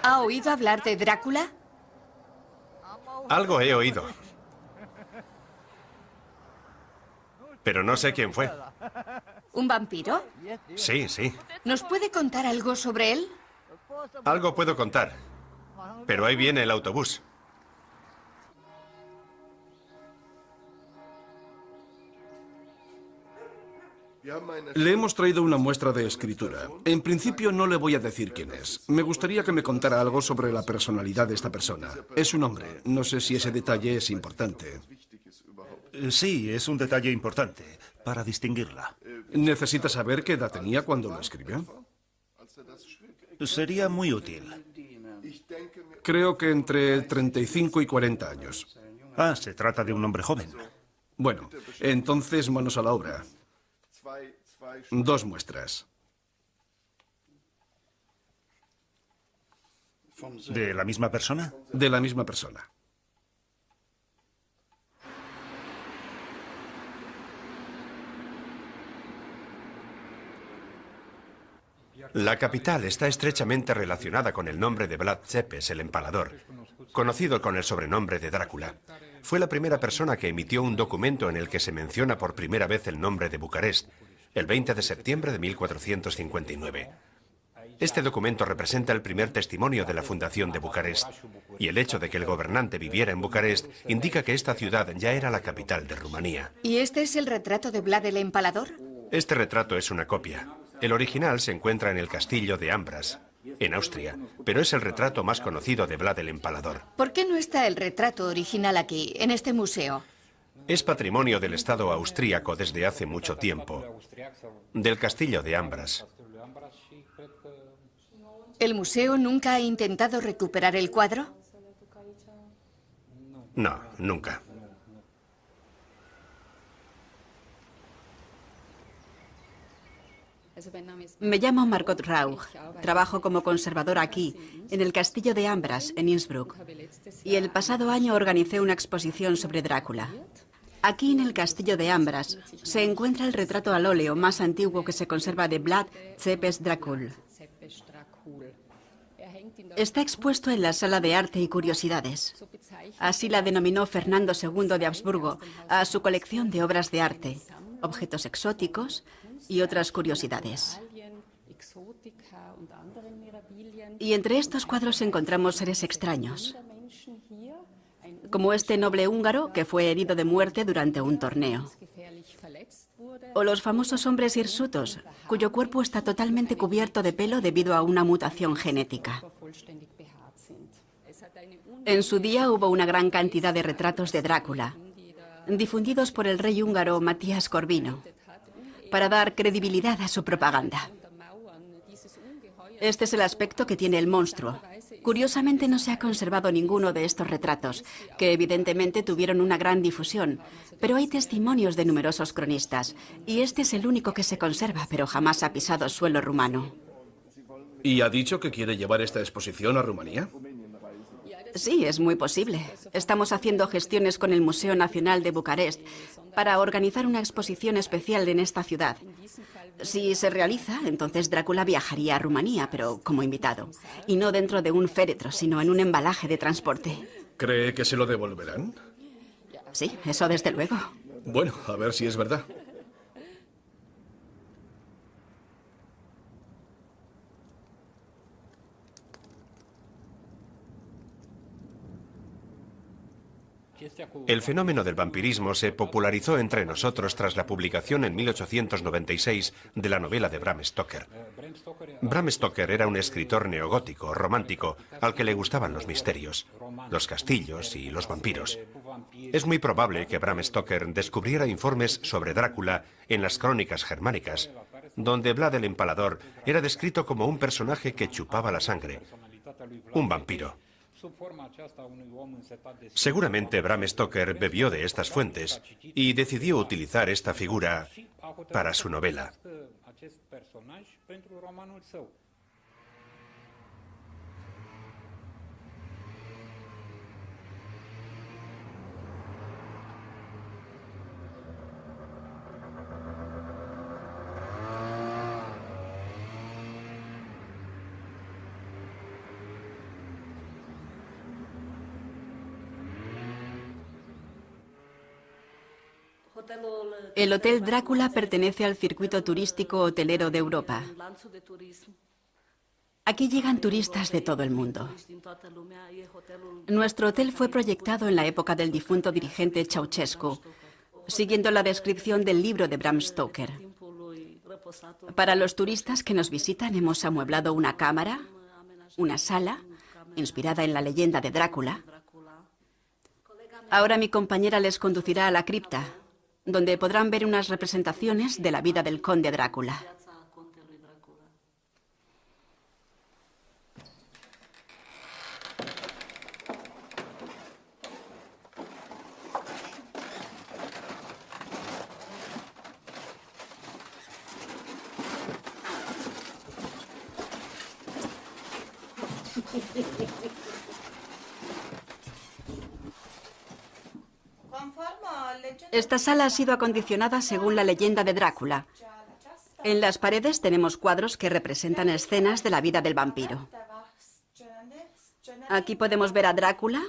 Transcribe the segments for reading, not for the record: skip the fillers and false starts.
¿Ha oído hablar de Drácula? Algo he oído. Pero no sé quién fue. ¿Un vampiro? Sí, sí. ¿Nos puede contar algo sobre él? Algo puedo contar. Pero ahí viene el autobús. Le hemos traído una muestra de escritura. En principio no le voy a decir quién es. Me gustaría que me contara algo sobre la personalidad de esta persona. Es un hombre. No sé si ese detalle es importante. Sí, es un detalle importante para distinguirla. ¿Necesita saber qué edad tenía cuando lo escribió? Sería muy útil. Creo que entre 35 y 40 años. Ah, se trata de un hombre joven. Bueno, entonces manos a la obra. 2 muestras. ¿De la misma persona? De la misma persona. La capital está estrechamente relacionada con el nombre de Vlad Tepes, el empalador, conocido con el sobrenombre de Drácula. Fue la primera persona que emitió un documento en el que se menciona por primera vez el nombre de Bucarest, el 20 de septiembre de 1459. Este documento representa el primer testimonio de la fundación de Bucarest, y el hecho de que el gobernante viviera en Bucarest indica que esta ciudad ya era la capital de Rumanía. ¿Y este es el retrato de Vlad el Empalador? Este retrato es una copia. El original se encuentra en el castillo de Ambras, en Austria, pero es el retrato más conocido de Vlad el Empalador. ¿Por qué no está el retrato original aquí, en este museo? Es patrimonio del Estado austríaco desde hace mucho tiempo, del castillo de Ambras. ¿El museo nunca ha intentado recuperar el cuadro? No, nunca. Me llamo Margot Rauch. Trabajo como conservadora aquí, en el castillo de Ambras, en Innsbruck. Y el pasado año organicé una exposición sobre Drácula. Aquí en el castillo de Ambras se encuentra el retrato al óleo más antiguo que se conserva de Vlad Tzepes Dracul. Está expuesto en la sala de arte y curiosidades. Así la denominó Fernando II de Habsburgo a su colección de obras de arte, objetos exóticos y otras curiosidades. Y entre estos cuadros encontramos seres extraños, como este noble húngaro que fue herido de muerte durante un torneo. O los famosos hombres hirsutos, cuyo cuerpo está totalmente cubierto de pelo debido a una mutación genética. En su día hubo una gran cantidad de retratos de Drácula, difundidos por el rey húngaro Matías Corvino, para dar credibilidad a su propaganda. Este es el aspecto que tiene el monstruo. Curiosamente no se ha conservado ninguno de estos retratos, que evidentemente tuvieron una gran difusión, pero hay testimonios de numerosos cronistas, y este es el único que se conserva, pero jamás ha pisado suelo rumano. ¿Y ha dicho que quiere llevar esta exposición a Rumanía? Sí, es muy posible. Estamos haciendo gestiones con el Museo Nacional de Bucarest para organizar una exposición especial en esta ciudad. Si se realiza, entonces Drácula viajaría a Rumanía, pero como invitado. Y no dentro de un féretro, sino en un embalaje de transporte. ¿Cree que se lo devolverán? Sí, eso desde luego. Bueno, a ver si es verdad. El fenómeno del vampirismo se popularizó entre nosotros tras la publicación en 1896 de la novela de Bram Stoker. Bram Stoker era un escritor neogótico, romántico, al que le gustaban los misterios, los castillos y los vampiros. Es muy probable que Bram Stoker descubriera informes sobre Drácula en las crónicas germánicas, donde Vlad el Empalador era descrito como un personaje que chupaba la sangre, un vampiro. Seguramente Bram Stoker bebió de estas fuentes y decidió utilizar esta figura para su novela. El Hotel Drácula pertenece al circuito turístico hotelero de Europa. Aquí llegan turistas de todo el mundo. Nuestro hotel fue proyectado en la época del difunto dirigente Ceausescu, siguiendo la descripción del libro de Bram Stoker. Para los turistas que nos visitan hemos amueblado una cámara, una sala, inspirada en la leyenda de Drácula. Ahora mi compañera les conducirá a la cripta, donde podrán ver unas representaciones de la vida del conde Drácula. Esta sala ha sido acondicionada según la leyenda de Drácula. En las paredes tenemos cuadros que representan escenas de la vida del vampiro. Aquí podemos ver a Drácula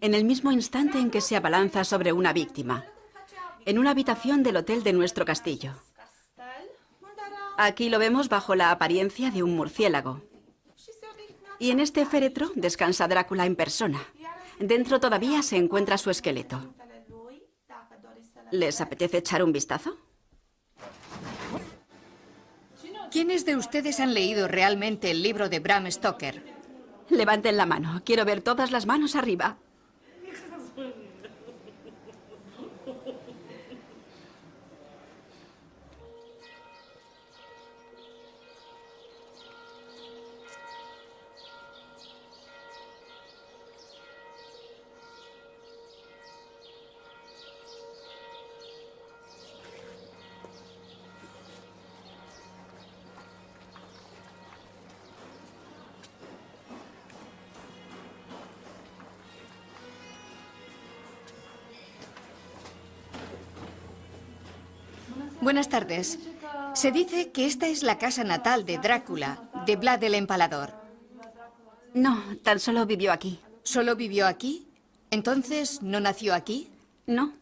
en el mismo instante en que se abalanza sobre una víctima, en una habitación del hotel de nuestro castillo. Aquí lo vemos bajo la apariencia de un murciélago. Y en este féretro descansa Drácula en persona. Dentro todavía se encuentra su esqueleto. ¿Les apetece echar un vistazo? ¿Quiénes de ustedes han leído realmente el libro de Bram Stoker? Levanten la mano. Quiero ver todas las manos arriba. Buenas tardes. Se dice que esta es la casa natal de Drácula, de Vlad el Empalador. No, tan solo vivió aquí. ¿Solo vivió aquí? ¿Entonces no nació aquí? No.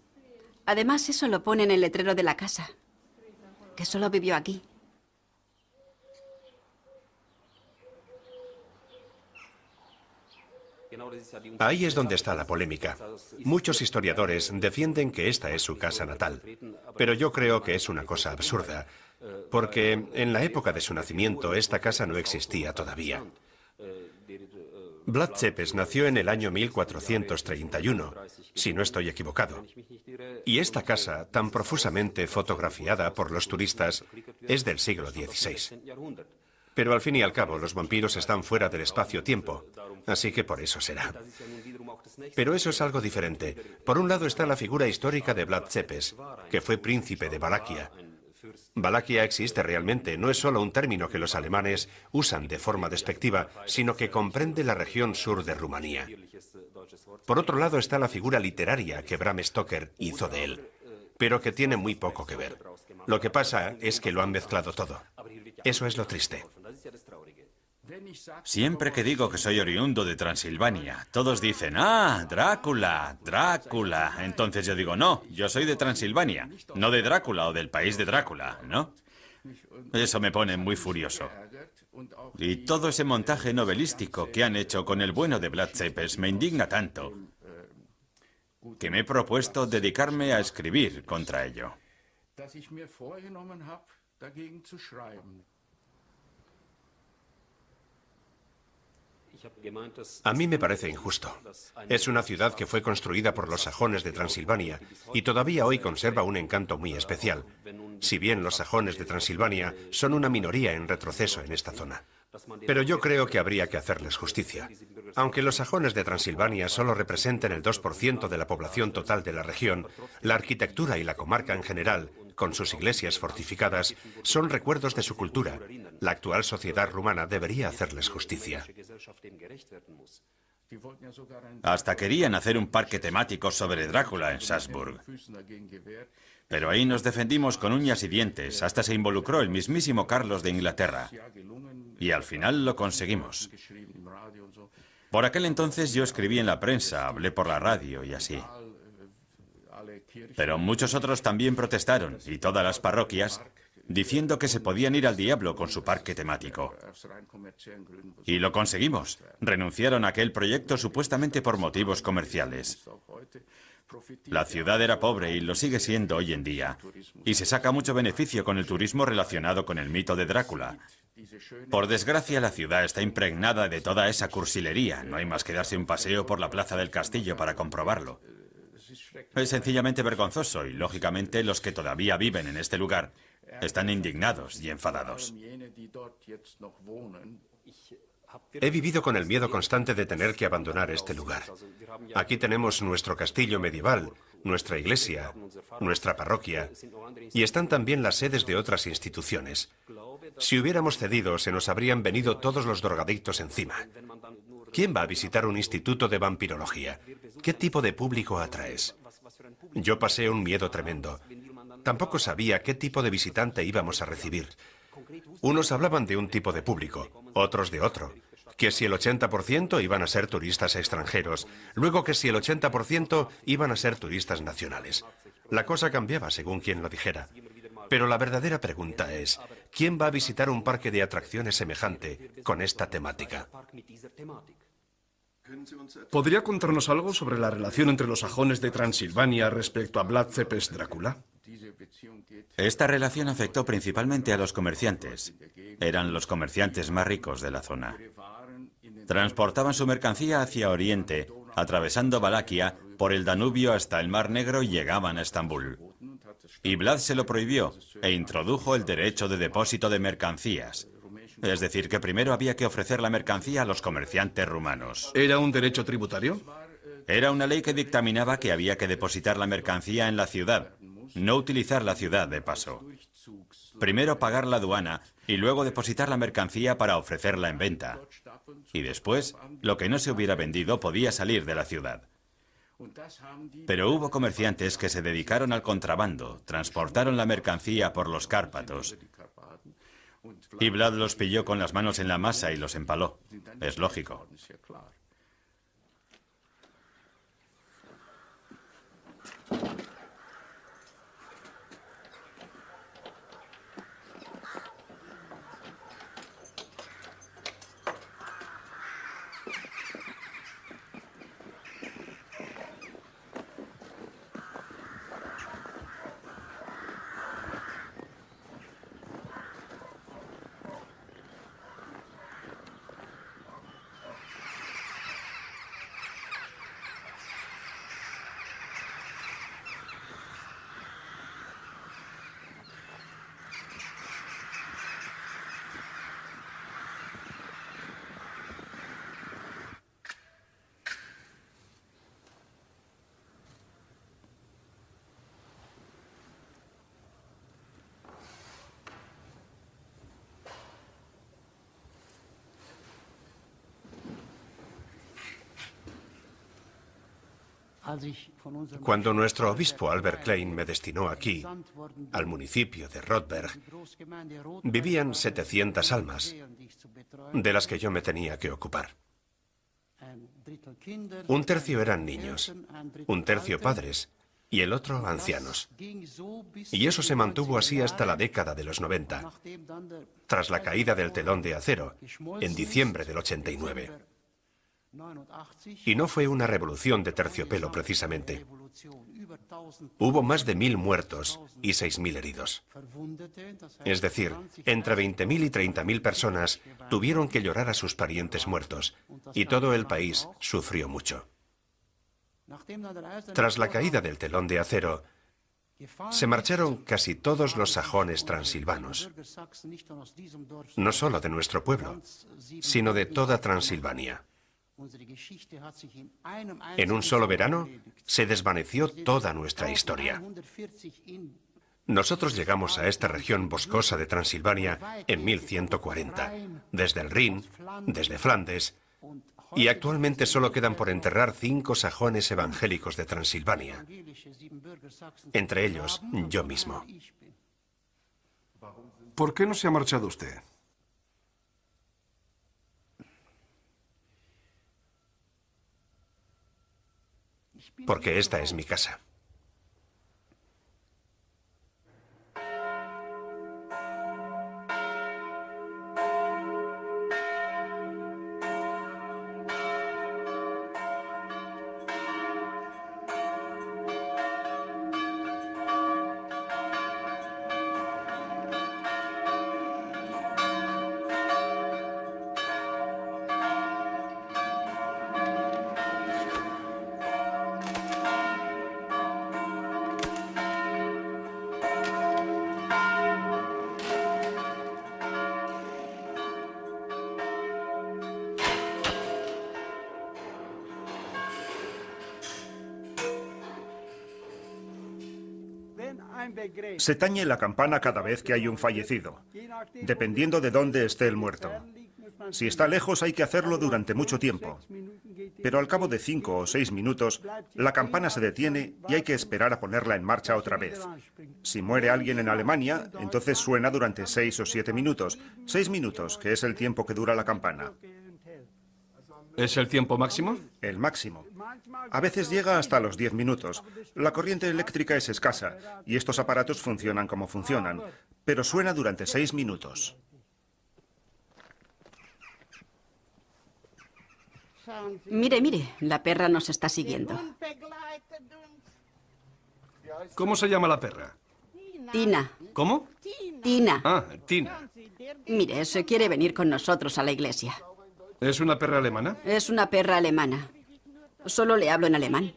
Además, eso lo pone en el letrero de la casa. Que solo vivió aquí. Ahí es donde está la polémica. Muchos historiadores defienden que esta es su casa natal, pero yo creo que es una cosa absurda, porque en la época de su nacimiento esta casa no existía todavía. Vlad Tepes nació en el año 1431, si no estoy equivocado. Y esta casa, tan profusamente fotografiada por los turistas, es del siglo XVI. Pero al fin y al cabo, los vampiros están fuera del espacio-tiempo, así que por eso será. Pero eso es algo diferente. Por un lado está la figura histórica de Vlad Tepes, que fue príncipe de Valaquia. Valaquia existe realmente, no es solo un término que los alemanes usan de forma despectiva, sino que comprende la región sur de Rumanía. Por otro lado está la figura literaria que Bram Stoker hizo de él, pero que tiene muy poco que ver. Lo que pasa es que lo han mezclado todo. Eso es lo triste. Siempre que digo que soy oriundo de Transilvania, todos dicen, ¡ah, Drácula, Drácula! Entonces yo digo, no, yo soy de Transilvania, no de Drácula o del país de Drácula, ¿no? Eso me pone muy furioso. Y todo ese montaje novelístico que han hecho con el bueno de Vlad Tepes me indigna tanto que me he propuesto dedicarme a escribir contra ello. A mí me parece injusto. Es una ciudad que fue construida por los sajones de Transilvania y todavía hoy conserva un encanto muy especial, si bien los sajones de Transilvania son una minoría en retroceso en esta zona. Pero yo creo que habría que hacerles justicia. Aunque los sajones de Transilvania solo representen el 2% de la población total de la región, la arquitectura y la comarca en general, con sus iglesias fortificadas, son recuerdos de su cultura. La actual sociedad rumana debería hacerles justicia. Hasta querían hacer un parque temático sobre Drácula en Salzburg. Pero ahí nos defendimos con uñas y dientes, hasta se involucró el mismísimo Carlos de Inglaterra. Y al final lo conseguimos. Por aquel entonces yo escribí en la prensa, hablé por la radio y así. Pero muchos otros también protestaron, y todas las parroquias, diciendo que se podían ir al diablo con su parque temático. Y lo conseguimos. Renunciaron a aquel proyecto supuestamente por motivos comerciales. La ciudad era pobre y lo sigue siendo hoy en día, y se saca mucho beneficio con el turismo relacionado con el mito de Drácula. Por desgracia, la ciudad está impregnada de toda esa cursilería. No hay más que darse un paseo por la plaza del castillo para comprobarlo. Es sencillamente vergonzoso y, lógicamente, los que todavía viven en este lugar están indignados y enfadados. He vivido con el miedo constante de tener que abandonar este lugar. Aquí tenemos nuestro castillo medieval, nuestra iglesia, nuestra parroquia, y están también las sedes de otras instituciones. Si hubiéramos cedido, se nos habrían venido todos los drogadictos encima. ¿Quién va a visitar un instituto de vampirología? ¿Qué tipo de público atraes? Yo pasé un miedo tremendo. Tampoco sabía qué tipo de visitante íbamos a recibir. Unos hablaban de un tipo de público, otros de otro. Que si el 80% iban a ser turistas extranjeros, luego que si el 80% iban a ser turistas nacionales. La cosa cambiaba según quien lo dijera. Pero la verdadera pregunta es, ¿quién va a visitar un parque de atracciones semejante con esta temática? ¿Podría contarnos algo sobre la relación entre los sajones de Transilvania respecto a Vlad Cepes Drácula? Esta relación afectó principalmente a los comerciantes. Eran los comerciantes más ricos de la zona. Transportaban su mercancía hacia Oriente, atravesando Valaquia, por el Danubio hasta el Mar Negro y llegaban a Estambul. Y Vlad se lo prohibió e introdujo el derecho de depósito de mercancías. Es decir, que primero había que ofrecer la mercancía a los comerciantes rumanos. ¿Era un derecho tributario? Era una ley que dictaminaba que había que depositar la mercancía en la ciudad, no utilizar la ciudad de paso. Primero pagar la aduana y luego depositar la mercancía para ofrecerla en venta. Y después, lo que no se hubiera vendido podía salir de la ciudad. Pero hubo comerciantes que se dedicaron al contrabando, transportaron la mercancía por los Cárpatos. Y Vlad los pilló con las manos en la masa y los empaló. Es lógico. Cuando nuestro obispo Albert Klein me destinó aquí, al municipio de Rodberg, vivían 700 almas, de las que yo me tenía que ocupar. Un tercio eran niños, un tercio padres y el otro ancianos. Y eso se mantuvo así hasta la década de los 90, tras la caída del telón de acero, en diciembre del 89. Y no fue una revolución de terciopelo, precisamente. Hubo más de 1000 muertos y 6000 heridos. Es decir, entre 20.000 y 30.000 personas tuvieron que llorar a sus parientes muertos, y todo el país sufrió mucho. Tras la caída del telón de acero, se marcharon casi todos los sajones transilvanos, no solo de nuestro pueblo, sino de toda Transilvania. En un solo verano se desvaneció toda nuestra historia. Nosotros llegamos a esta región boscosa de Transilvania en 1140, desde el Rin, desde Flandes, y actualmente solo quedan por enterrar 5 sajones evangélicos de Transilvania, entre ellos yo mismo. ¿Por qué no se ha marchado usted? Porque esta es mi casa. Se tañe la campana cada vez que hay un fallecido, dependiendo de dónde esté el muerto. Si está lejos hay que hacerlo durante mucho tiempo, pero al cabo de 5 o 6 minutos, la campana se detiene y hay que esperar a ponerla en marcha otra vez. Si muere alguien en Alemania, entonces suena durante 6 o 7 minutos. 6 minutos, que es el tiempo que dura la campana. ¿Es el tiempo máximo? El máximo. A veces llega hasta los 10 minutos. La corriente eléctrica es escasa y estos aparatos funcionan como funcionan, pero suena durante 6 minutos. Mire, mire, la perra nos está siguiendo. ¿Cómo se llama la perra? Tina. ¿Cómo? Tina. Ah, Tina. Mire, se quiere venir con nosotros a la iglesia. ¿Es una perra alemana? Es una perra alemana. Solo le hablo en alemán.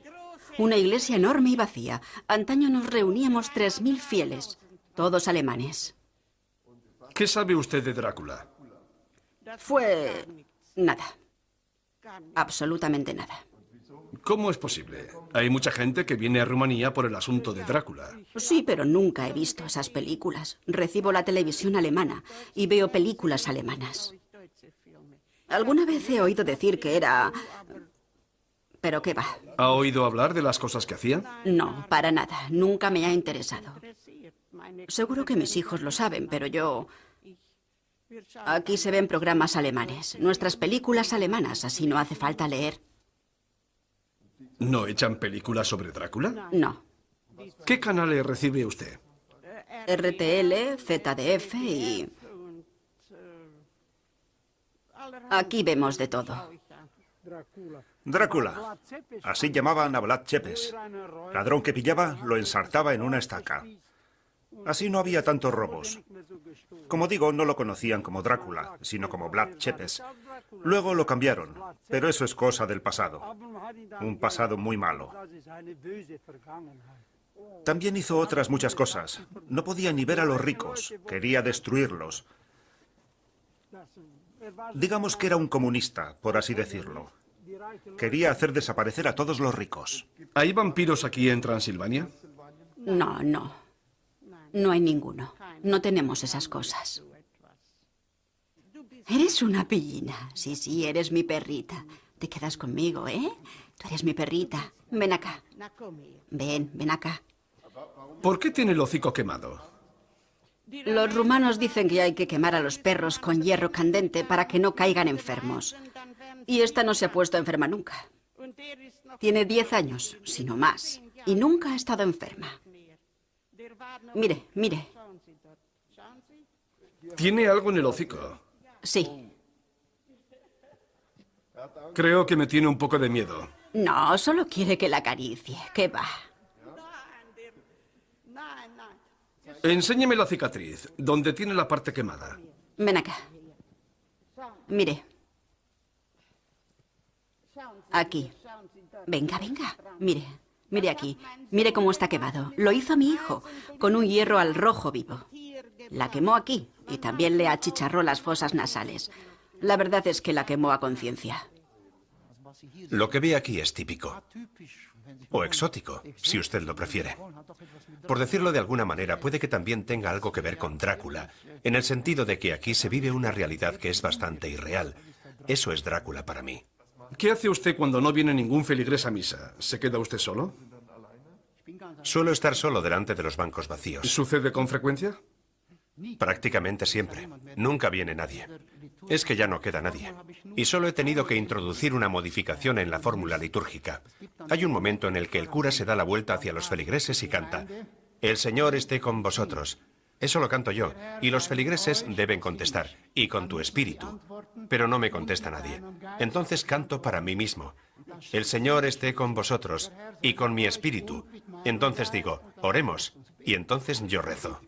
Una iglesia enorme y vacía. Antaño nos reuníamos 3000 fieles, todos alemanes. ¿Qué sabe usted de Drácula? Fue... nada. Absolutamente nada. ¿Cómo es posible? Hay mucha gente que viene a Rumanía por el asunto de Drácula. Sí, pero nunca he visto esas películas. Recibo la televisión alemana y veo películas alemanas. Alguna vez he oído decir que era... pero qué va. ¿Ha oído hablar de las cosas que hacía? No, para nada. Nunca me ha interesado. Seguro que mis hijos lo saben, pero yo... Aquí se ven programas alemanes, nuestras películas alemanas, así no hace falta leer. ¿No echan películas sobre Drácula? No. ¿Qué canales recibe usted? RTL, ZDF y... Aquí vemos de todo. Drácula. Así llamaban a Vlad Tepes. Ladrón que pillaba, lo ensartaba en una estaca. Así no había tantos robos. Como digo, no lo conocían como Drácula, sino como Vlad Tepes. Luego lo cambiaron, pero eso es cosa del pasado. Un pasado muy malo. También hizo otras muchas cosas. No podía ni ver a los ricos, quería destruirlos. Digamos que era un comunista, por así decirlo. Quería hacer desaparecer a todos los ricos. ¿Hay vampiros aquí en Transilvania? No, no. No hay ninguno. No tenemos esas cosas. Eres una pillina. Sí, sí, eres mi perrita. Te quedas conmigo, ¿eh? Tú eres mi perrita. Ven acá. Ven, ven acá. ¿Por qué tiene el hocico quemado? Los rumanos dicen que hay que quemar a los perros con hierro candente para que no caigan enfermos. Y esta no se ha puesto enferma nunca. Tiene 10 años, si no más, y nunca ha estado enferma. Mire, mire. Tiene algo en el hocico. Sí. Creo que me tiene un poco de miedo. No, solo quiere que la acaricie. ¿Qué va? Enséñeme la cicatriz, donde tiene la parte quemada. Ven acá. Mire. Aquí. Venga, venga. Mire. Mire aquí. Mire cómo está quemado. Lo hizo mi hijo, con un hierro al rojo vivo. La quemó aquí y también le achicharró las fosas nasales. La verdad es que la quemó a conciencia. Lo que ve aquí es típico. O exótico, si usted lo prefiere. Por decirlo de alguna manera, puede que también tenga algo que ver con Drácula, en el sentido de que aquí se vive una realidad que es bastante irreal. Eso es Drácula para mí. ¿Qué hace usted cuando no viene ningún feligrés a misa? ¿Se queda usted solo? Suelo estar solo delante de los bancos vacíos. ¿Sucede con frecuencia? Prácticamente siempre. Nunca viene nadie. Es que ya no queda nadie. Y solo he tenido que introducir una modificación en la fórmula litúrgica. Hay un momento en el que el cura se da la vuelta hacia los feligreses y canta: «El Señor esté con vosotros». Eso lo canto yo, y los feligreses deben contestar: «Y con tu espíritu». Pero no me contesta nadie. Entonces canto para mí mismo: «El Señor esté con vosotros, y con mi espíritu». Entonces digo: «Oremos», y entonces yo rezo.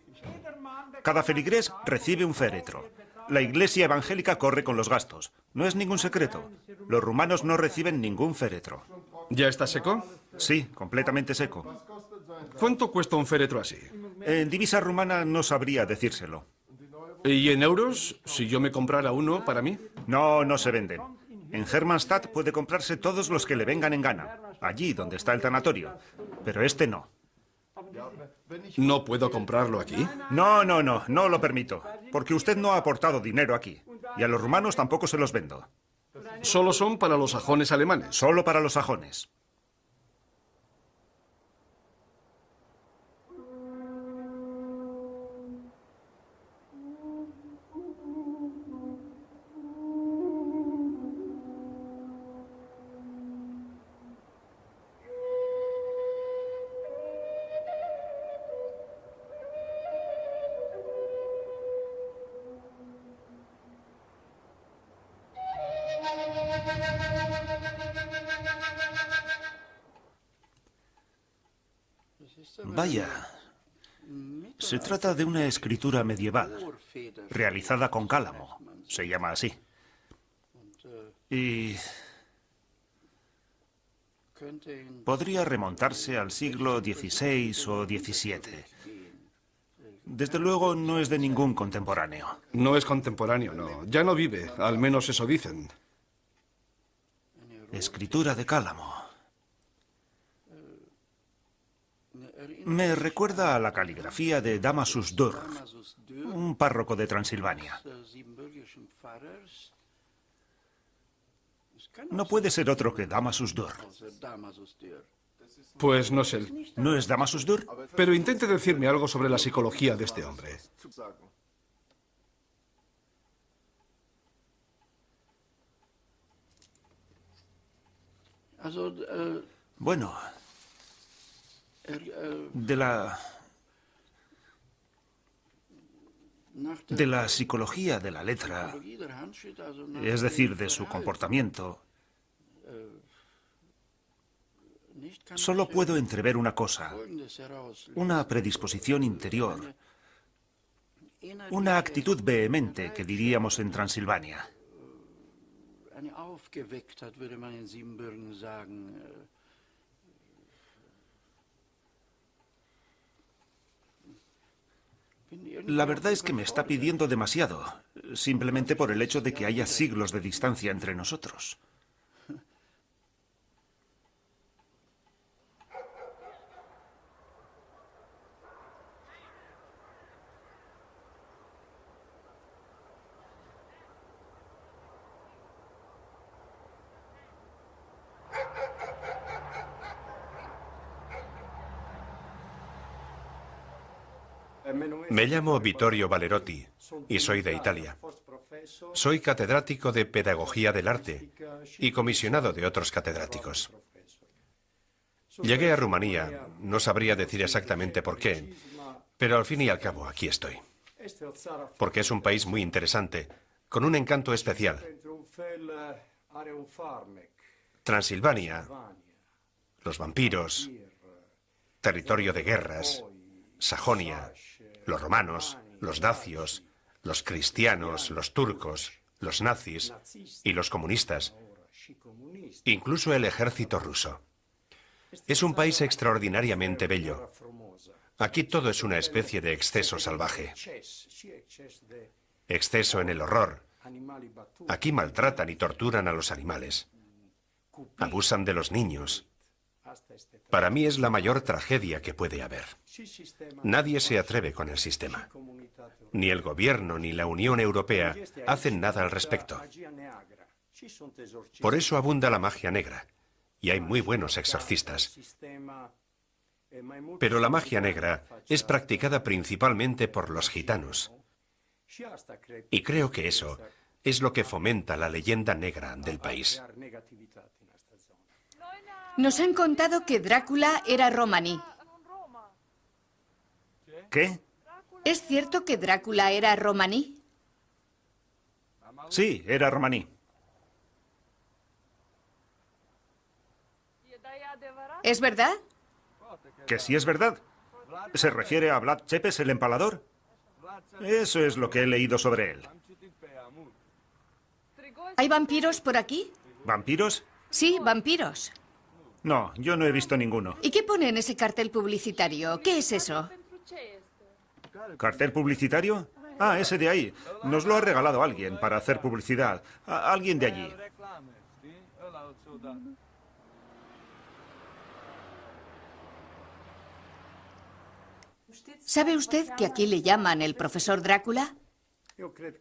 Cada feligrés recibe un féretro. La iglesia evangélica corre con los gastos. No es ningún secreto. Los rumanos no reciben ningún féretro. ¿Ya está seco? Sí, completamente seco. ¿Cuánto cuesta un féretro así? En divisa rumana no sabría decírselo. ¿Y en euros, si yo me comprara uno para mí? No, no se venden. En Hermannstadt puede comprarse todos los que le vengan en gana, allí donde está el tanatorio. Pero este no. ¿No puedo comprarlo aquí? No, no, no, no lo permito. Porque usted no ha aportado dinero aquí. Y a los rumanos tampoco se los vendo. Solo son para los sajones alemanes. Solo para los sajones. Vaya, se trata de una escritura medieval, realizada con cálamo, se llama así. Y podría remontarse al siglo XVI o XVII. Desde luego no es de ningún contemporáneo. No es contemporáneo, no. Ya no vive, al menos eso dicen. Escritura de cálamo. Me recuerda a la caligrafía de Damasus Dur, un párroco de Transilvania. No puede ser otro que Damasus Dur. Pues no sé. ¿No es Damasus Dur? Pero intente decirme algo sobre la psicología de este hombre. Bueno, de la psicología de la letra, es decir, de su comportamiento, solo puedo entrever una cosa, una predisposición interior, una actitud vehemente, que diríamos en Transilvania. La verdad es que me está pidiendo demasiado, simplemente por el hecho de que haya siglos de distancia entre nosotros. Me llamo Vittorio Valerotti y soy de Italia. Soy catedrático de Pedagogía del Arte y comisionado de otros catedráticos. Llegué a Rumanía, no sabría decir exactamente por qué, pero al fin y al cabo aquí estoy. Porque es un país muy interesante, con un encanto especial. Transilvania, los vampiros, territorio de guerras, Sajonia, los romanos, los dacios, los cristianos, los turcos, los nazis y los comunistas, incluso el ejército ruso. Es un país extraordinariamente bello. Aquí todo es una especie de exceso salvaje. Exceso en el horror. Aquí maltratan y torturan a los animales. Abusan de los niños. Para mí es la mayor tragedia que puede haber. Nadie se atreve con el sistema. Ni el gobierno ni la Unión Europea hacen nada al respecto. Por eso abunda la magia negra, y hay muy buenos exorcistas. Pero la magia negra es practicada principalmente por los gitanos. Y creo que eso es lo que fomenta la leyenda negra del país. Nos han contado que Drácula era romaní. ¿Qué? ¿Es cierto que Drácula era romaní? Sí, era romaní. ¿Es verdad? ¿Que sí es verdad? ¿Se refiere a Vlad Tepes, el empalador? Eso es lo que he leído sobre él. ¿Hay vampiros por aquí? ¿Vampiros? Sí, vampiros. No, yo no he visto ninguno. ¿Y qué pone en ese cartel publicitario? ¿Qué es eso? ¿Cartel publicitario? Ah, ese de ahí. Nos lo ha regalado alguien para hacer publicidad. Alguien de allí. ¿Sabe usted que aquí le llaman el profesor Drácula?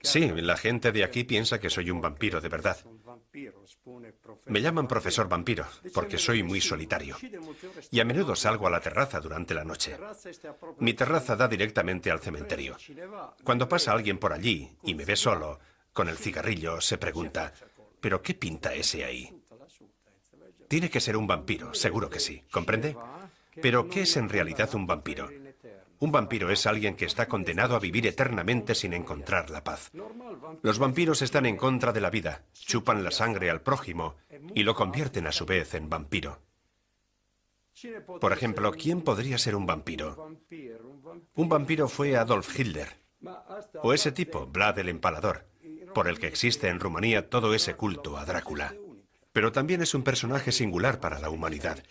Sí, la gente de aquí piensa que soy un vampiro de verdad. Me llaman profesor vampiro porque soy muy solitario. Y a menudo salgo a la terraza durante la noche. Mi terraza da directamente al cementerio. Cuando pasa alguien por allí y me ve solo, con el cigarrillo, se pregunta, ¿pero qué pinta ese ahí? Tiene que ser un vampiro, seguro que sí, ¿comprende? Pero, ¿qué es en realidad un vampiro? Un vampiro es alguien que está condenado a vivir eternamente sin encontrar la paz. Los vampiros están en contra de la vida, chupan la sangre al prójimo y lo convierten a su vez en vampiro. Por ejemplo, ¿quién podría ser un vampiro? Un vampiro fue Adolf Hitler, o ese tipo, Vlad el Empalador, por el que existe en Rumanía todo ese culto a Drácula. Pero también es un personaje singular para la humanidad,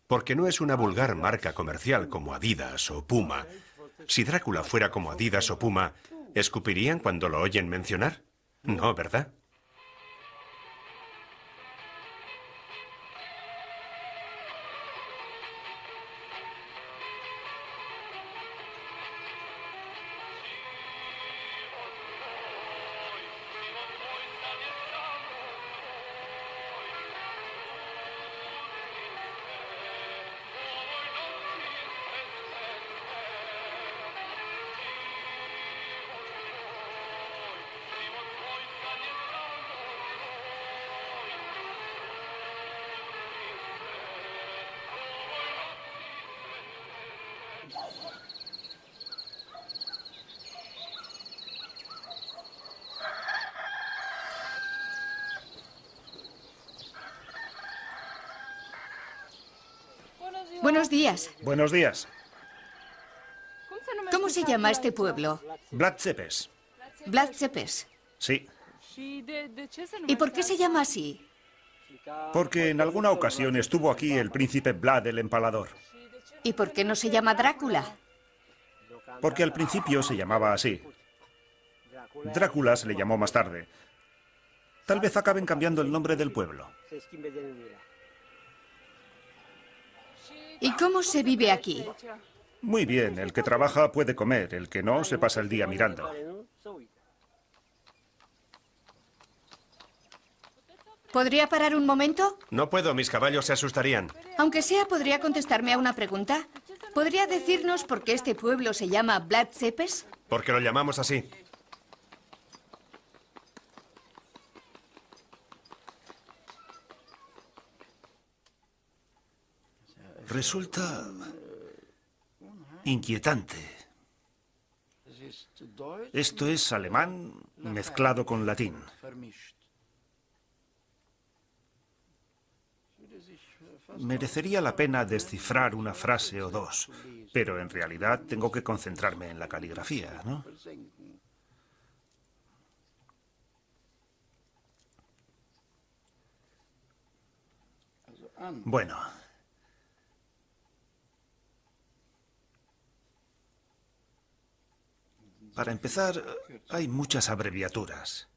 porque no es una vulgar marca comercial como Adidas o Puma. Si Drácula fuera como Adidas o Puma, ¿escupirían cuando lo oyen mencionar? No, ¿verdad? Buenos días. Buenos días. ¿Cómo se llama este pueblo? Vlad Cepes. Vlad Cepes. Sí, ¿Y por qué se llama así? porque en alguna ocasión estuvo aquí el príncipe Vlad el Empalador. ¿Y por qué no se llama Drácula? Porque al principio se llamaba así. Drácula se le llamó más tarde. Tal vez acaben cambiando el nombre del pueblo. ¿Y cómo se vive aquí? Muy bien, el que trabaja puede comer, el que no se pasa el día mirando. ¿Podría parar un momento? No puedo, mis caballos se asustarían. Aunque sea, ¿podría contestarme a una pregunta? ¿Podría decirnos por qué este pueblo se llama Vlad Cepes? Porque lo llamamos así. Resulta inquietante. Esto es alemán mezclado con latín. Merecería la pena descifrar una frase o dos, pero en realidad tengo que concentrarme en la caligrafía, ¿no? Bueno. Para empezar, hay muchas abreviaturas.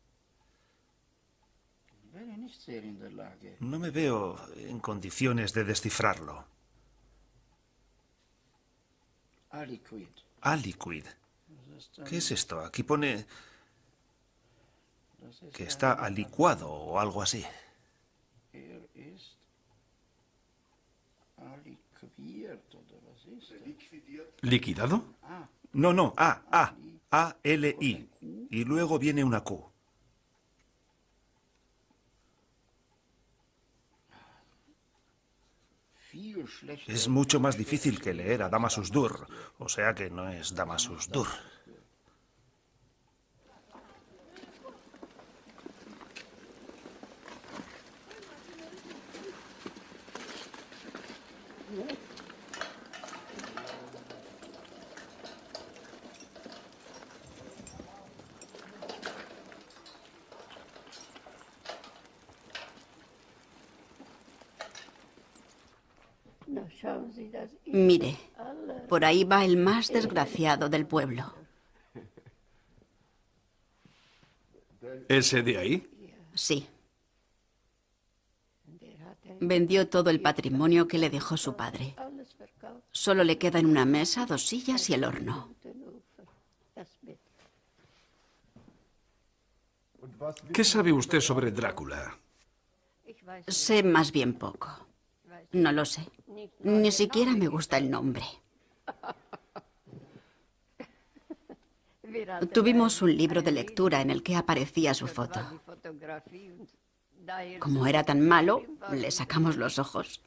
No me veo en condiciones de descifrarlo. Aliquid. ¿Qué es esto? Aquí pone que está alicuado o algo así. ¿Liquidado? No, A-L-I. Y luego viene una Q. Es mucho más difícil que leer a Damasus-Dur, o sea que no es Damasus-Dur. Mire, por ahí va el más desgraciado del pueblo. ¿Ese de ahí? Sí. Vendió todo el patrimonio que le dejó su padre. Solo le quedan una mesa, 2 sillas y el horno. ¿Qué sabe usted sobre Drácula? Sé más bien poco. No lo sé. Ni siquiera me gusta el nombre. Tuvimos un libro de lectura en el que aparecía su foto. Como era tan malo, le sacamos los ojos.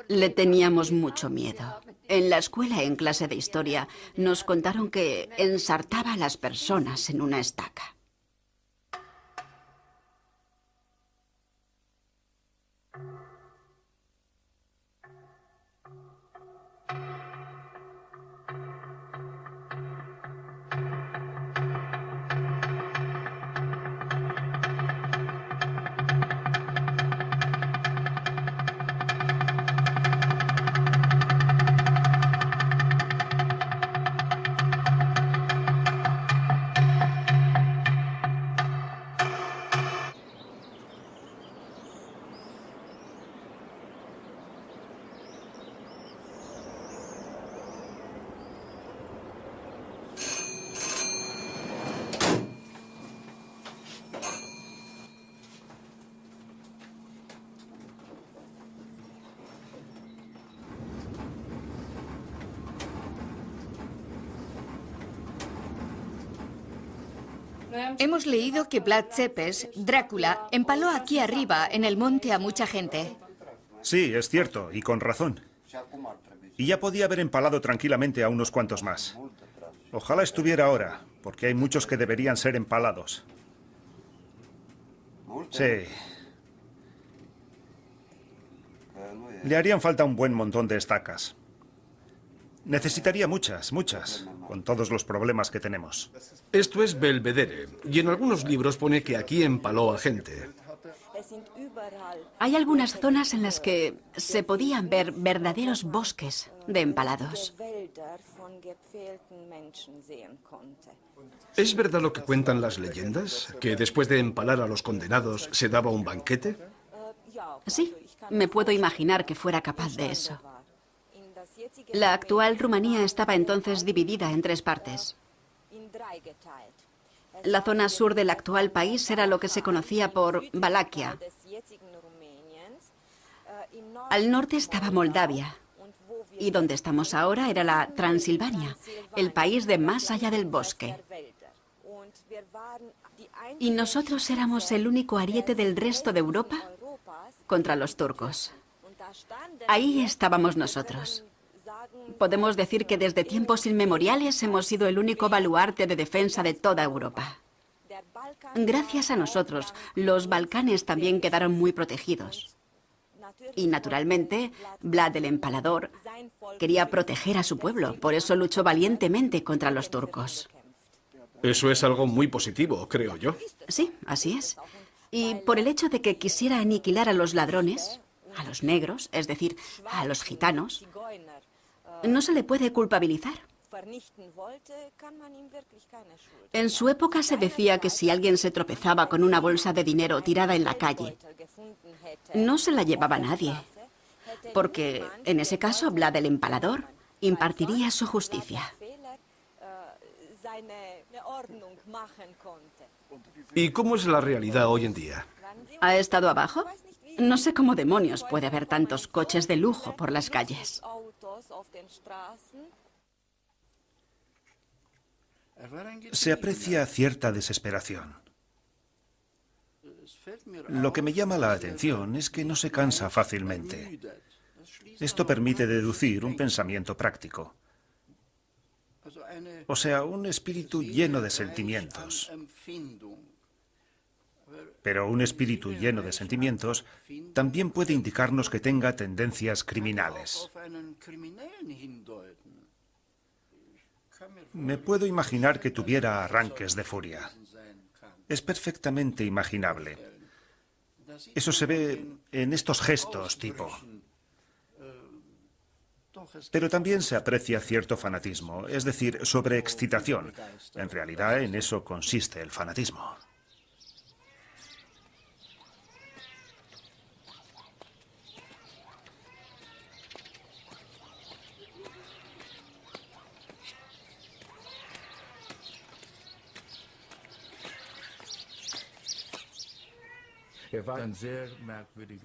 Le teníamos mucho miedo. En la escuela, en clase de historia, nos contaron que ensartaba a las personas en una estaca. Hemos leído que Vlad Tepes, Drácula, empaló aquí arriba, en el monte, a mucha gente. Sí, es cierto, y con razón. Y ya podía haber empalado tranquilamente a unos cuantos más. Ojalá estuviera ahora, porque hay muchos que deberían ser empalados. Sí. Le harían falta un buen montón de estacas. Necesitaría muchas, con todos los problemas que tenemos. Esto es Belvedere, y en algunos libros pone que aquí empaló a gente. Hay algunas zonas en las que se podían ver verdaderos bosques de empalados. ¿Es verdad lo que cuentan las leyendas? ¿Que después de empalar a los condenados se daba un banquete? Sí, me puedo imaginar que fuera capaz de eso. La actual Rumanía estaba entonces dividida en 3 partes. La zona sur del actual país era lo que se conocía por Valaquia. Al norte estaba Moldavia. Y donde estamos ahora era la Transilvania, el país de más allá del bosque. Y nosotros éramos el único ariete del resto de Europa contra los turcos. Ahí estábamos nosotros. Podemos decir que desde tiempos inmemoriales hemos sido el único baluarte de defensa de toda Europa. Gracias a nosotros, los Balcanes también quedaron muy protegidos. Y naturalmente, Vlad el Empalador quería proteger a su pueblo, por eso luchó valientemente contra los turcos. Eso es algo muy positivo, creo yo. Sí, así es. Y por el hecho de que quisiera aniquilar a los ladrones, a los negros, es decir, a los gitanos, no se le puede culpabilizar. En su época se decía que si alguien se tropezaba con una bolsa de dinero tirada en la calle, no se la llevaba nadie, porque en ese caso Vlad el Empalador impartiría su justicia. ¿Y cómo es la realidad hoy en día? ¿Ha estado abajo? No sé cómo demonios puede haber tantos coches de lujo por las calles. Se aprecia cierta desesperación. Lo que me llama la atención es que no se cansa fácilmente. Esto permite deducir un pensamiento práctico. O sea, un espíritu lleno de sentimientos. Pero un espíritu lleno de sentimientos también puede indicarnos que tenga tendencias criminales. Me puedo imaginar que tuviera arranques de furia. Es perfectamente imaginable. Eso se ve en estos gestos tipo. Pero también se aprecia cierto fanatismo, es decir, sobreexcitación. En realidad, en eso consiste el fanatismo.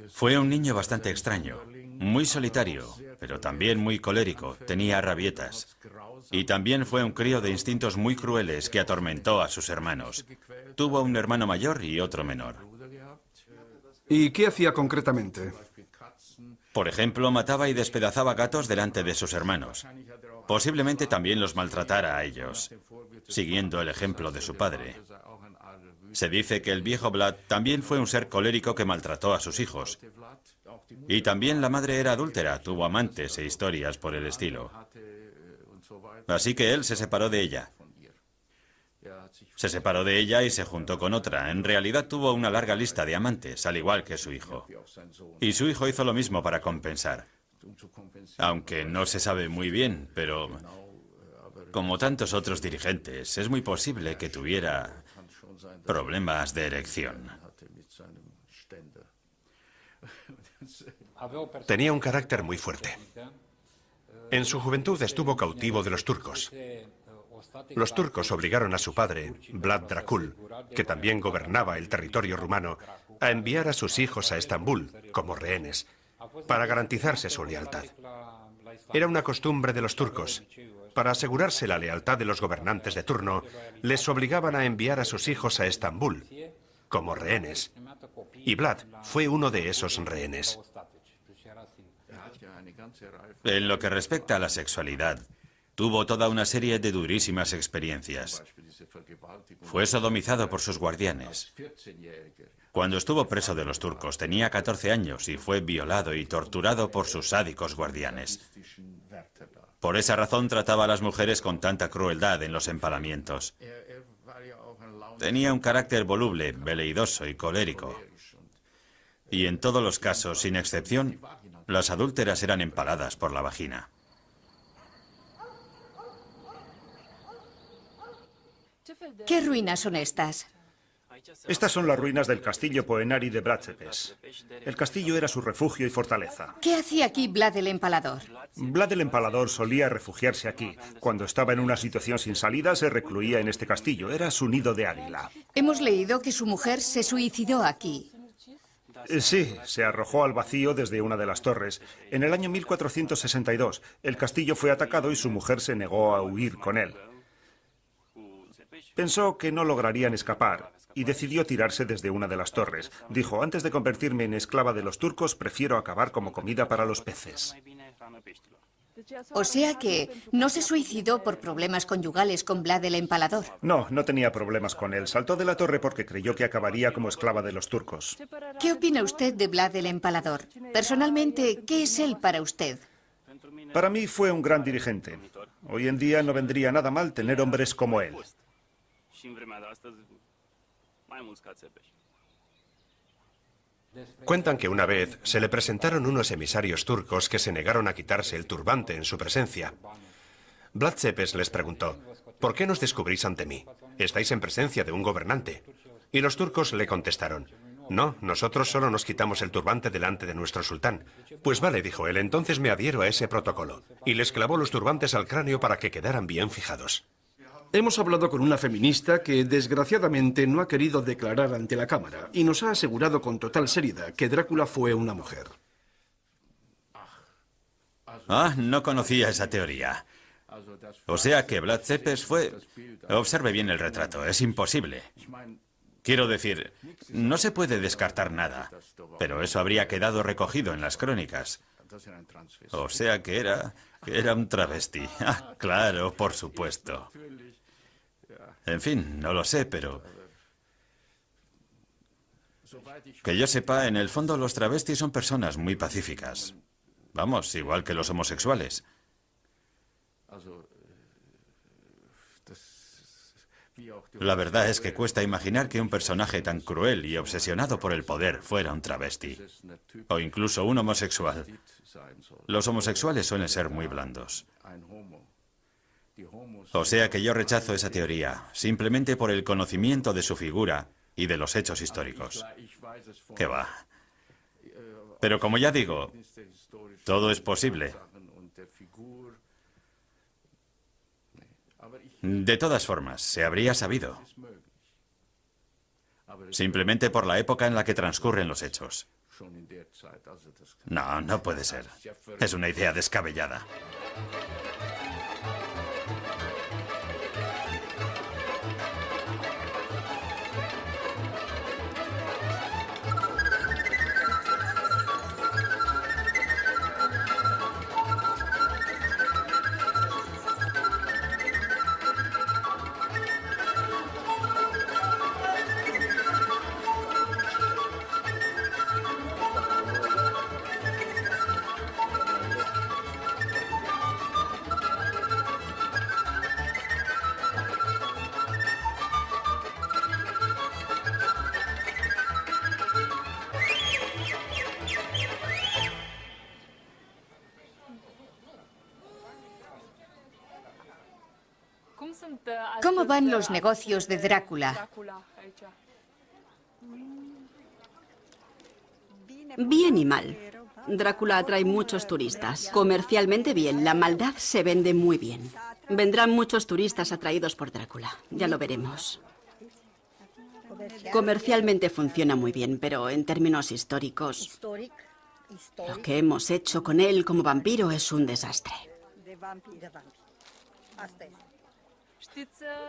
Fue un niño bastante extraño, muy solitario, pero también muy colérico, tenía rabietas. Y también fue un crío de instintos muy crueles que atormentó a sus hermanos. Tuvo un hermano mayor y otro menor. ¿Y qué hacía concretamente? Por ejemplo, mataba y despedazaba gatos delante de sus hermanos. Posiblemente también los maltratara a ellos, siguiendo el ejemplo de su padre. Se dice que el viejo Vlad también fue un ser colérico que maltrató a sus hijos. Y también la madre era adúltera, tuvo amantes e historias por el estilo. Así que él se separó de ella. Se separó de ella y se juntó con otra. En realidad tuvo una larga lista de amantes, al igual que su hijo. Y su hijo hizo lo mismo para compensar. Aunque no se sabe muy bien, pero como tantos otros dirigentes, es muy posible que tuviera problemas de erección. Tenía un carácter muy fuerte. En su juventud estuvo cautivo de los turcos. Los turcos obligaron a su padre, Vlad Dracul, que también gobernaba el territorio rumano, a enviar a sus hijos a Estambul como rehenes, para garantizarse su lealtad. Era una costumbre de los turcos. Para asegurarse la lealtad de los gobernantes de turno, les obligaban a enviar a sus hijos a Estambul como rehenes. Y Vlad fue uno de esos rehenes. En lo que respecta a la sexualidad, tuvo toda una serie de durísimas experiencias. Fue sodomizado por sus guardianes. Cuando estuvo preso de los turcos tenía 14 años y fue violado y torturado por sus sádicos guardianes. Por esa razón trataba a las mujeres con tanta crueldad en los empalamientos. Tenía un carácter voluble, veleidoso y colérico. Y en todos los casos, sin excepción, las adúlteras eran empaladas por la vagina. ¿Qué ruinas son estas? Estas son las ruinas del castillo Poenari de Bratsetes. El castillo era su refugio y fortaleza. ¿Qué hacía aquí Vlad el Empalador? Vlad el Empalador solía refugiarse aquí. Cuando estaba en una situación sin salida, se recluía en este castillo. Era su nido de águila. Hemos leído que su mujer se suicidó aquí. Sí, se arrojó al vacío desde una de las torres. En el año 1462, el castillo fue atacado y su mujer se negó a huir con él. Pensó que no lograrían escapar y decidió tirarse desde una de las torres. Dijo, antes de convertirme en esclava de los turcos, prefiero acabar como comida para los peces. O sea que no se suicidó por problemas conyugales con Vlad el Empalador. No, no tenía problemas con él. Saltó de la torre porque creyó que acabaría como esclava de los turcos. ¿Qué opina usted de Vlad el Empalador? Personalmente, ¿qué es él para usted? Para mí fue un gran dirigente. Hoy en día no vendría nada mal tener hombres como él. Cuentan que una vez se le presentaron unos emisarios turcos que se negaron a quitarse el turbante en su presencia. Vlad Cepes les preguntó, ¿por qué nos descubrís ante mí? Estáis en presencia de un gobernante. Y los turcos le contestaron, no, nosotros solo nos quitamos el turbante delante de nuestro sultán. Pues vale, dijo él, entonces me adhiero a ese protocolo. Y les clavó los turbantes al cráneo para que quedaran bien fijados. Hemos hablado con una feminista que, desgraciadamente, no ha querido declarar ante la Cámara y nos ha asegurado con total seriedad que Drácula fue una mujer. Ah, no conocía esa teoría. O sea que Vlad Cepes fue... Observe bien el retrato, es imposible. Quiero decir, no se puede descartar nada, pero eso habría quedado recogido en las crónicas. O sea que era un travesti. Ah, claro, por supuesto. En fin, no lo sé, pero... Que yo sepa, en el fondo los travestis son personas muy pacíficas. Vamos, igual que los homosexuales. La verdad es que cuesta imaginar que un personaje tan cruel y obsesionado por el poder fuera un travesti. O incluso un homosexual. Los homosexuales suelen ser muy blandos. O sea que yo rechazo esa teoría, simplemente por el conocimiento de su figura y de los hechos históricos. ¿Qué va? Pero como ya digo, todo es posible. De todas formas, se habría sabido. Simplemente por la época en la que transcurren los hechos. No, no puede ser. Es una idea descabellada. ¿Cómo van los negocios de Drácula? Bien y mal. Drácula atrae muchos turistas. Comercialmente bien, la maldad se vende muy bien. Vendrán muchos turistas atraídos por Drácula. Ya lo veremos. Comercialmente funciona muy bien, pero en términos históricos, lo que hemos hecho con él como vampiro es un desastre.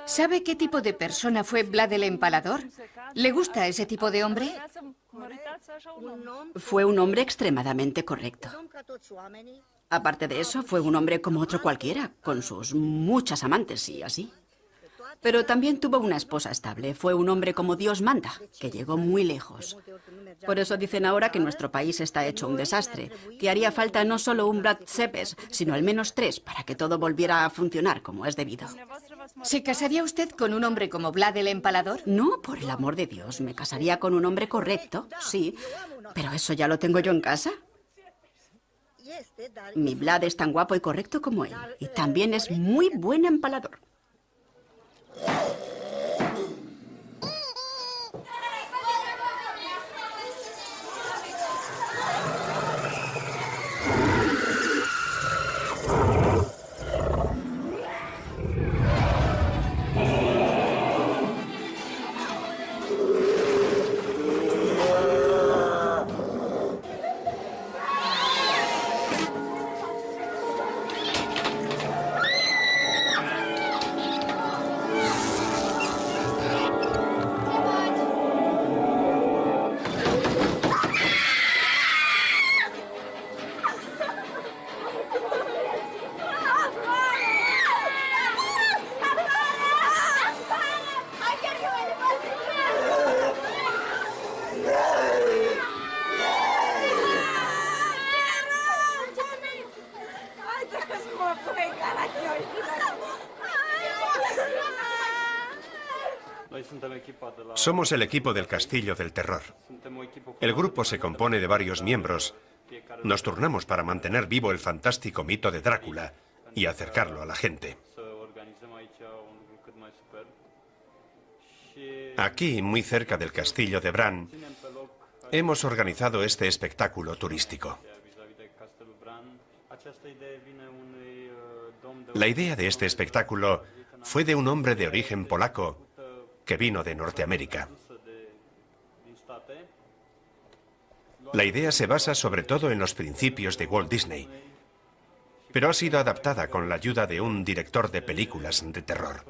¿Sabe qué tipo de persona fue Vlad el Empalador? ¿Le gusta ese tipo de hombre? Fue un hombre extremadamente correcto. Aparte de eso, fue un hombre como otro cualquiera, con sus muchas amantes y así. Pero también tuvo una esposa estable. Fue un hombre como Dios manda, que llegó muy lejos. Por eso dicen ahora que nuestro país está hecho un desastre, que haría falta no solo un Vlad Tzepes, sino al menos 3 para que todo volviera a funcionar como es debido. ¿Se casaría usted con un hombre como Vlad el Empalador? No, por el amor de Dios, me casaría con un hombre correcto, sí, pero eso ya lo tengo yo en casa. Mi Vlad es tan guapo y correcto como él, y también es muy buen empalador. Somos el equipo del Castillo del Terror. El grupo se compone de varios miembros. Nos turnamos para mantener vivo el fantástico mito de Drácula y acercarlo a la gente. Aquí, muy cerca del castillo de Bran, hemos organizado este espectáculo turístico. La idea de este espectáculo fue de un hombre de origen polaco que vino de Norteamérica. La idea se basa sobre todo en los principios de Walt Disney, pero ha sido adaptada con la ayuda de un director de películas de terror.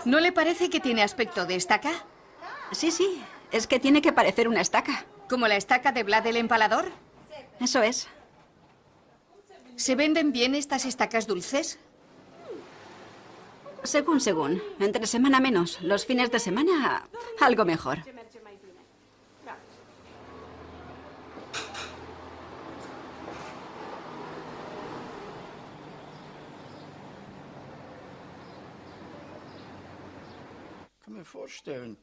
¿No le parece que tiene aspecto de estaca? Sí, sí, es que tiene que parecer una estaca. ¿Como la estaca de Vlad el Empalador? Eso es. ¿Se venden bien estas estacas dulces? Según. Entre semana menos. Los fines de semana, algo mejor.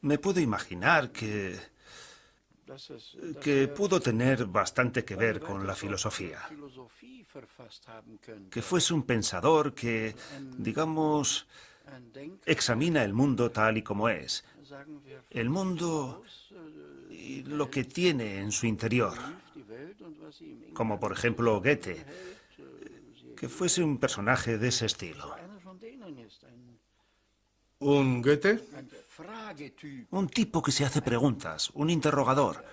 Me puedo imaginar que pudo tener bastante que ver con la filosofía. Que fuese un pensador que, digamos, examina el mundo tal y como es. El mundo y lo que tiene en su interior. Como por ejemplo Goethe. Que fuese un personaje de ese estilo. ¿Un Goethe? Un tipo que se hace preguntas, un interrogador.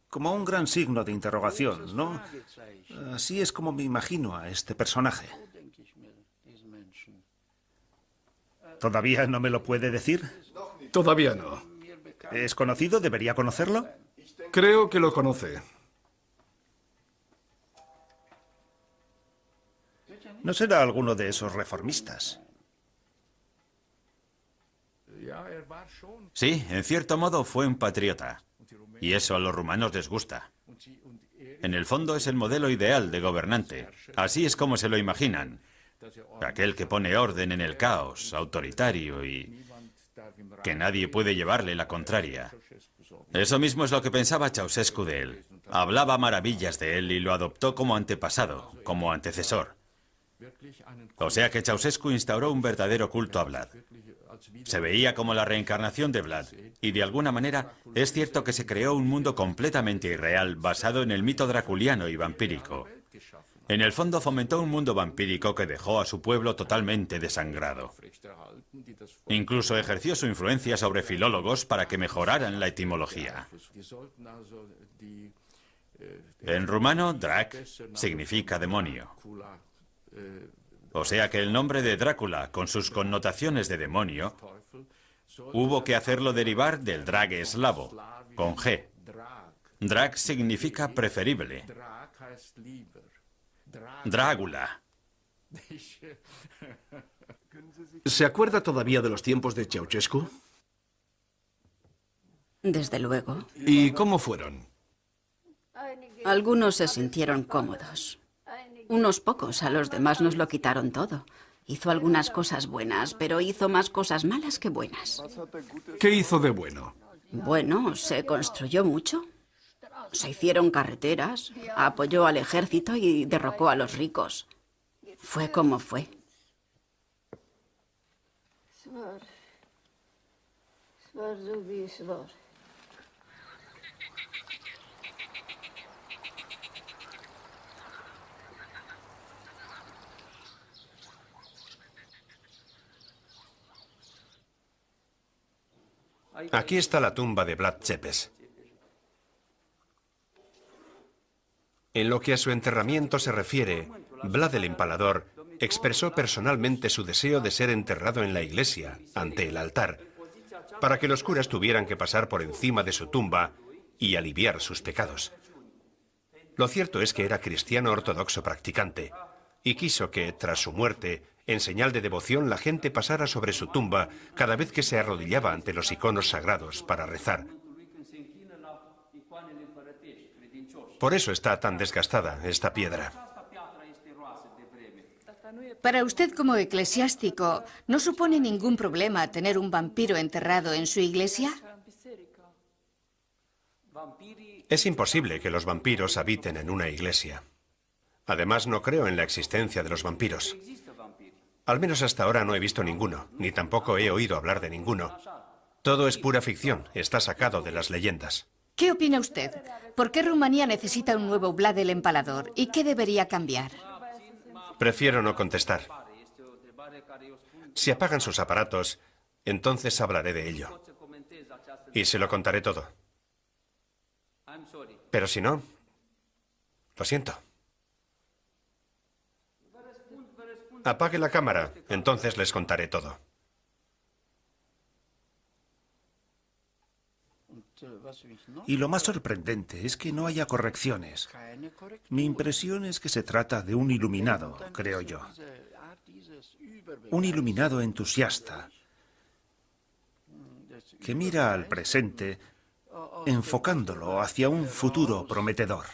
Como un gran signo de interrogación, ¿no? Así es como me imagino a este personaje. ¿Todavía no me lo puede decir? Todavía no. ¿Es conocido? ¿Debería conocerlo? Creo que lo conoce. ¿No será alguno de esos reformistas? Sí, en cierto modo fue un patriota. Y eso a los rumanos les gusta. En el fondo es el modelo ideal de gobernante. Así es como se lo imaginan. Aquel que pone orden en el caos, autoritario y que nadie puede llevarle la contraria. Eso mismo es lo que pensaba Ceausescu de él. Hablaba maravillas de él y lo adoptó como antepasado, como antecesor. O sea que Ceausescu instauró un verdadero culto a Vlad. Se veía como la reencarnación de Vlad, y de alguna manera es cierto que se creó un mundo completamente irreal basado en el mito draculiano y vampírico. En el fondo fomentó un mundo vampírico que dejó a su pueblo totalmente desangrado. Incluso ejerció su influencia sobre filólogos para que mejoraran la etimología. En rumano, drac significa demonio. O sea que el nombre de Drácula, con sus connotaciones de demonio, hubo que hacerlo derivar del drag eslavo, con G. Drag significa preferible. Drácula. ¿Se acuerda todavía de los tiempos de Ceausescu? Desde luego. ¿Y cómo fueron? Algunos se sintieron cómodos. Unos pocos, a los demás nos lo quitaron todo. Hizo algunas cosas buenas, pero hizo más cosas malas que buenas. ¿Qué hizo de bueno? Bueno, se construyó mucho. Se hicieron carreteras, apoyó al ejército y derrocó a los ricos. Fue como fue. Aquí está la tumba de Vlad Tzepes. En lo que a su enterramiento se refiere, Vlad el Empalador expresó personalmente su deseo de ser enterrado en la iglesia, ante el altar, para que los curas tuvieran que pasar por encima de su tumba y aliviar sus pecados. Lo cierto es que era cristiano ortodoxo practicante y quiso que, tras su muerte, en señal de devoción, la gente pasara sobre su tumba cada vez que se arrodillaba ante los iconos sagrados para rezar. Por eso está tan desgastada esta piedra. Para usted como eclesiástico, ¿no supone ningún problema tener un vampiro enterrado en su iglesia? Es imposible que los vampiros habiten en una iglesia. Además, no creo en la existencia de los vampiros. Al menos hasta ahora no he visto ninguno, ni tampoco he oído hablar de ninguno. Todo es pura ficción, está sacado de las leyendas. ¿Qué opina usted? ¿Por qué Rumanía necesita un nuevo Vlad el Empalador? ¿Y qué debería cambiar? Prefiero no contestar. Si apagan sus aparatos, entonces hablaré de ello. Y se lo contaré todo. Pero si no, lo siento. Apague la cámara, entonces les contaré todo. Y lo más sorprendente es que no haya correcciones. Mi impresión es que se trata de un iluminado, creo yo. Un iluminado entusiasta, que mira al presente enfocándolo hacia un futuro prometedor.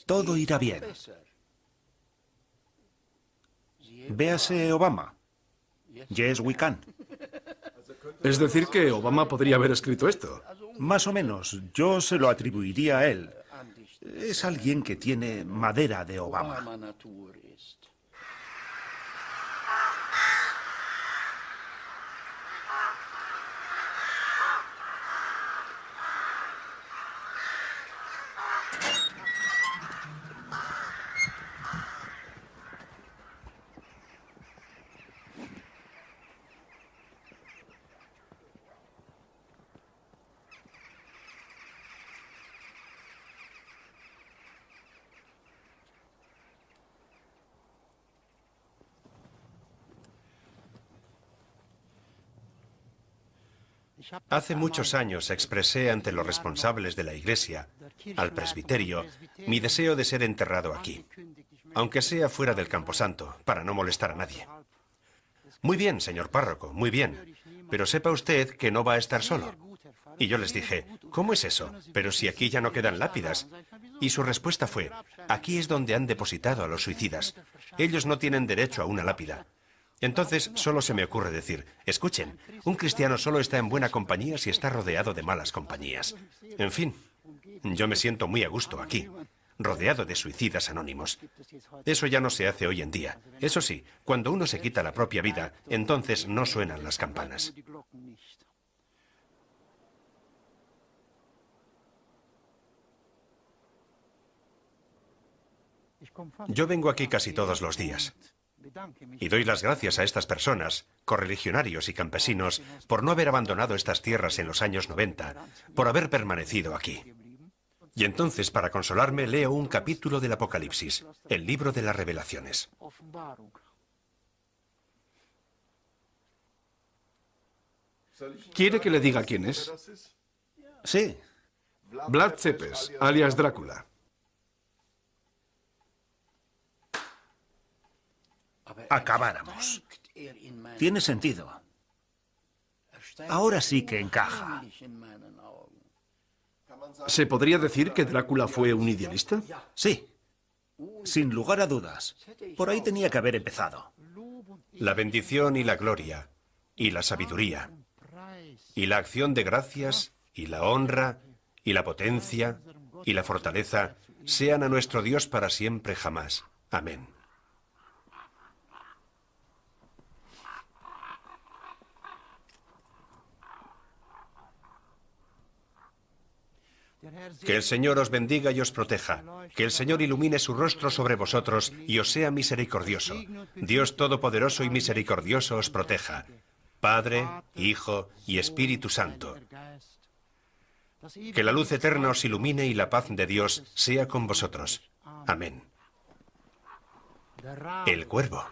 Todo irá bien. Véase Obama. Yes, we can. Es decir, que Obama podría haber escrito esto. Más o menos, yo se lo atribuiría a él. Es alguien que tiene madera de Obama. Hace muchos años expresé ante los responsables de la iglesia, al presbiterio, mi deseo de ser enterrado aquí, aunque sea fuera del camposanto, para no molestar a nadie. Muy bien, señor párroco, muy bien, pero sepa usted que no va a estar solo. Y yo les dije, ¿cómo es eso? Pero si aquí ya no quedan lápidas. Y su respuesta fue, aquí es donde han depositado a los suicidas. Ellos no tienen derecho a una lápida. Entonces solo se me ocurre decir, escuchen, un cristiano solo está en buena compañía si está rodeado de malas compañías. En fin, yo me siento muy a gusto aquí, rodeado de suicidas anónimos. Eso ya no se hace hoy en día. Eso sí, cuando uno se quita la propia vida, entonces no suenan las campanas. Yo vengo aquí casi todos los días. Y doy las gracias a estas personas, correligionarios y campesinos, por no haber abandonado estas tierras en los años 90, por haber permanecido aquí. Y entonces, para consolarme, leo un capítulo del Apocalipsis, el libro de las revelaciones. ¿Quiere que le diga quién es? Sí. Vlad Tzepes, alias Drácula. Acabáramos. Tiene sentido. Ahora sí que encaja. ¿Se podría decir que Drácula fue un idealista? Sí. Sin lugar a dudas. Por ahí tenía que haber empezado. La bendición y la gloria, y la sabiduría, y la acción de gracias, y la honra, y la potencia, y la fortaleza, sean a nuestro Dios para siempre jamás. Amén. Que el Señor os bendiga y os proteja. Que el Señor ilumine su rostro sobre vosotros y os sea misericordioso. Dios Todopoderoso y misericordioso os proteja. Padre, Hijo y Espíritu Santo. Que la luz eterna os ilumine y la paz de Dios sea con vosotros. Amén. El Cuervo.